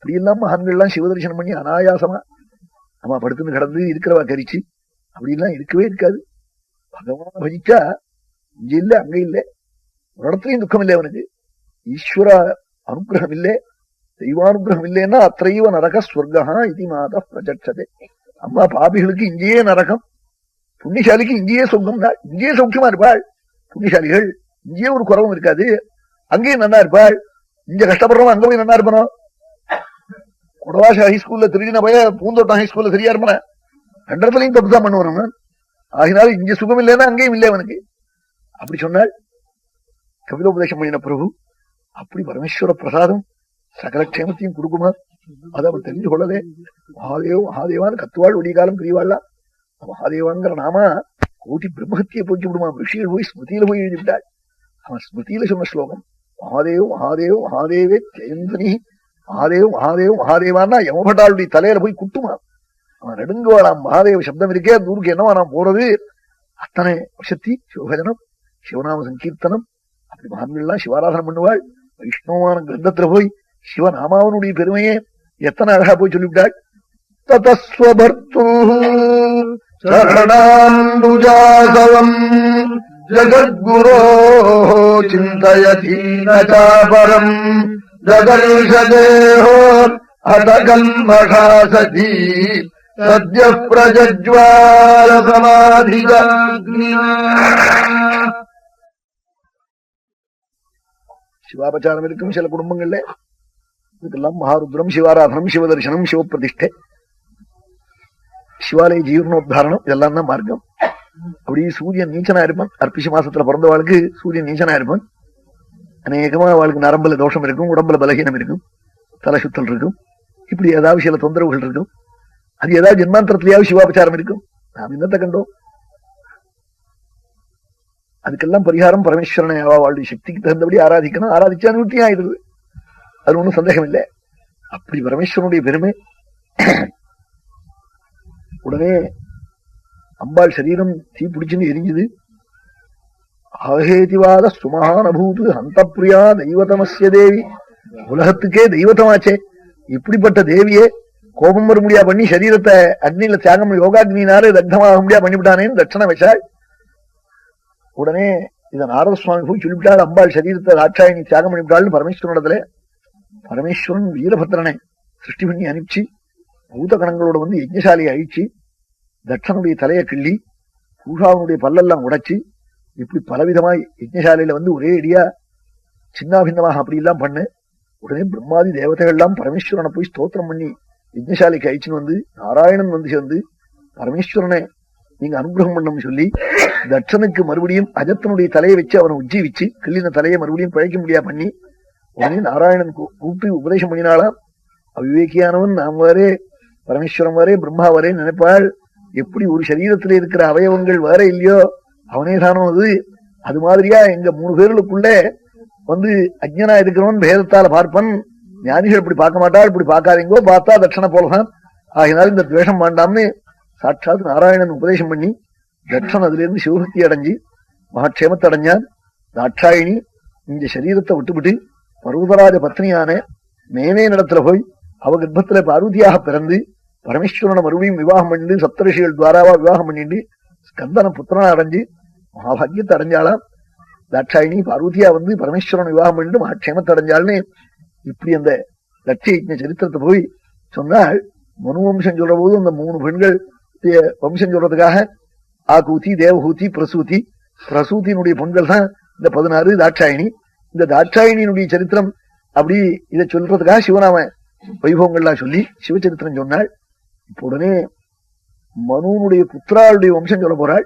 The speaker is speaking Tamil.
அப்படியெல்லாம் மகான்கள்லாம் சிவதரிசனம் பண்ணி அனாயாசமா நம்ம படுத்துன்னு கிடந்து இருக்கிறவா கரிச்சு அப்படிலாம் இருக்கவே இருக்காது. பகவான பஜிச்சா இங்க இல்ல அங்க இல்லை, ஒரு இடத்துலயும் துக்கம் இல்லை அவனுக்கு. ஈஸ்வர அனுகிரகம் இல்லை, தெய்வானுகிரகம் இல்லைன்னா அத்தைவ நரக ஸ்வர்கா இது மாத பிரஜட்சதே. அம்மா பாபிகளுக்கு இங்கேயே நரகம், புண்ணியசாலிக்கு இங்கேயே சொர்க்கம். இங்கேயே சௌக்கியமா இருப்பாள் புண்ணியசாலிகள், இங்கேயே ஒரு குறவும் இருக்காது, அங்கேயும் நல்லா இருப்பாள். இங்க கஷ்டப்படுறவன் அங்க போய் நல்லா இருப்பணும். குடவாச ஹைஸ்கூல்ல திருடின பய பூந்தோட்டம் ஹைஸ்கூல்ல சரியா இருப்பான, ரெண்டு இடத்துலையும் தப்புதான் பண்ணுவான். ஆகினாலும் இங்க சுகம் இல்லைன்னா அங்கேயும் இல்லை அவனுக்கு. அப்படி சொன்னாள் கபிலோபதேசம் பண்ணின பிரபு. அப்படி பரமேஸ்வர பிரசாதம் சகல க்ஷேமத்தையும் கொடுக்குமா, அதை அவள் தெரிஞ்சு கொள்ளதே. மகாதேவ் மகாதேவான்னு கத்துவாள் ஒடிய காலம் பிரிவாள்லாம். மகாதேவாங்கிற நாம கோட்டி பிரம்மஹத்தியை போக்கி விடுமா. ரிஷிகள் போய் ஸ்மிருதியில போய் எழுதிவிட்டாள். அவன் ஸ்மிருதியில சொன்ன ஸ்லோகம் மகாதேவ் மகாதேவ் மகாதேவே ஜெயந்தனி. மகாதேவ் மகாதேவ் மகாதேவான்னா யமபட்டாளுடைய தலையில போய் குட்டுமா. அவன் நெடுங்குவாளாம் மகாதேவ சப்தம் இருக்கே, அந்த ஊருக்கு என்னவா நான் போறது. அத்தனை வசத்தி சிவபஜனம் சிவநாம சங்கீர்த்தனம். அப்படி மகான்கள்லாம் சிவாராதனம் பண்ணுவாள். வைஷ்ணவமான கிரந்தத்துல போய் சிவநாமாவனுடைய பெருமையே எத்தனை அழகா போய் சொல்லிவிட்டாள். ததஸ்வபர்த்து சரணாம்புஜாசவம் ஜகத்குரோ சிந்தயதீனசாபரம் ஜகல்ஷதேஹோ அதகல்மஷாசதி சத்ய பிரஜஜ்வால சமாதிஜாக்னியா. சிவாபச்சாரம் இருக்கும் சில குடும்பங்கள்ல. இதுக்கெல்லாம் மகாருத்ரம், சிவாராதனம், சிவதர்சனம், சிவபிரதிஷ்டை, சிவாலய ஜீவனோத்தாரணம், இதெல்லாம் தான் மார்க்கம். அப்படி சூரியன் நீச்சனா இருப்பான். அர்ப்பிஷ மாசத்துல பிறந்தவாளுக்கு சூரியன் நீச்சனா இருப்பான். அநேகமா அவளுக்கு நரம்புல தோஷம் இருக்கும், உடம்புல பலகீனம் இருக்கும், தலை சுத்தல் இருக்கும், இப்படி ஏதாவது சில தொந்தரவுகள் இருக்கும். அது ஏதாவது ஜென்மாந்தரத்திலேயாவது சிவாபச்சாரம் இருக்கும். நாம் என்னத்தை கண்டோம். அதுக்கெல்லாம் பரிகாரம் பரமேஸ்வரனை அவளுடைய சக்திக்கு தகுந்தபடி ஆராதிக்கணும். ஆராதிச்சா நிவர்த்தியும் ஆயிடுது, அது ஒன்றும் சந்தேகம் இல்லை. அப்படி பரமேஸ்வரனுடைய பெருமை. உடனே அம்பாள் சரீரம் தீ பிடிச்சுன்னு எரிஞ்சுது. ஆகேதிவாத சுமகானபூது ஹந்த பிரியா தெய்வதமஸ்ய தேவி. உலகத்துக்கே தெய்வத்தமாச்சே இப்படிப்பட்ட தேவியே கோபம் வர முடியா பண்ணி சரீரத்தை அக்னியில தியாகம் யோகாக்னினாலே தக்தமாக முடியா பண்ணிவிட்டானேன்னு தட்சண வச்சாள். உடனே இதை நாரத சுவாமி போய் சொல்லிவிட்டாள். அம்பாள் சரீரத்தை ராட்சாயணி தியாகம் பண்ணிவிட்டாள்னு பரமேஸ்வரனிடத்துல. பரமேஸ்வரன் வீரபத்ரனை சிருஷ்டி பண்ணி அனுப்பிச்சு பூத கணங்களோட வந்து யஜ்ஞசாலையை அழிச்சு தட்சனுடைய தலையை கிள்ளி பூஷாவனுடைய பல்லெல்லாம் உடைச்சு இப்படி பலவிதமாய் யஜ்ஞசாலையில வந்து ஒரே அடியா சின்னாபின்னமாக அப்படி எல்லாம் பண்ணு. உடனே பிரம்மாதி தேவதைகள்லாம் பரமேஸ்வரனை போய் ஸ்தோத்திரம் பண்ணி யஜ்ஞசாலைக்கு அழிச்சுன்னு வந்து நாராயணன் வந்து சேர்ந்து பரமேஸ்வரனை நீங்க அனுகிரகம் பண்ணணும்னு சொல்லி தட்சனுக்கு மறுபடியும் அஜத்தனுடைய தலையை வச்சு அவனை உஜ்ஜீவிச்சு கிள்ளின தலையை மறுபடியும் பழைக்க முடியா பண்ணி உடனே நாராயணன் கூப்பிட்டு உபதேசம் பண்ணினாலாம். அவிவேக்கியானவன் நாம் வரே பரமேஸ்வரம் வரே பிரம்மா வரே நினைப்பாள். எப்படி ஒரு சரீரத்துல இருக்கிற அவயவங்கள் வேற இல்லையோ அவனே தானோ அது. அது மாதிரியா எங்க 3 பேர்களுக்குள்ள வந்து அஜ்ஞனா இருக்கிறவன் பேதத்தால பார்ப்பன். ஞானிகள் இப்படி பார்க்க மாட்டாள், இப்படி பார்க்காதீங்கோ, பார்த்தா தட்சணை போலதான். ஆகினாலும் இந்த துவேஷம் வேண்டாம்னு சாட்சாத் நாராயணன் உபதேசம் பண்ணி தட்சன் அதுல இருந்து சிவபக்தி அடைஞ்சு மகாட்சேமத்தை அடைஞ்சான். தாட்சாயினி இந்த சரீரத்தை விட்டுவிட்டு பர்வதராஜ பத்னியான மேனே நடத்துல போய் அவ கர்ப்பத்துல பார்வதியாக பிறந்து பரமேஸ்வரனை மறுபடியும் விவாகம் பண்ணிட்டு சப்தரிஷிகள் துவாராவா விவாகம் பண்ணிட்டு ஸ்கந்தன புத்திரனை அடைஞ்சு மகாபாகியத்தை அடைஞ்சாலாம். தாட்சாயினி பார்வதியா வந்து பரமேஸ்வரனை விவாகம் பண்ணிட்டு மகாட்சேமத்தை அடைஞ்சாள்னு இப்படி அந்த லட்சிய சரித்திரத்தை போய் சொன்னால் மனு வம்சம் சொல்ற போது அந்த 3 பெண்கள் வம்சம் சொல்றதுக்காக ஆகூதி, தேவஹூதி, பிரசூதி. பிரசூதியினுடைய பெண்கள் தான் இந்த 16 தாட்சாயினி. இந்த தாட்சாயினியினுடைய சரித்திரம் அப்படி இதை சொல்றதுக்காக சிவநாம வைபவங்கள்லாம் சொல்லி சிவச்சரித்திரம் சொன்னாள். இப்ப உடனே மனுனுடைய புத்திராளுடைய வம்சம் சொல்ல போறாள்.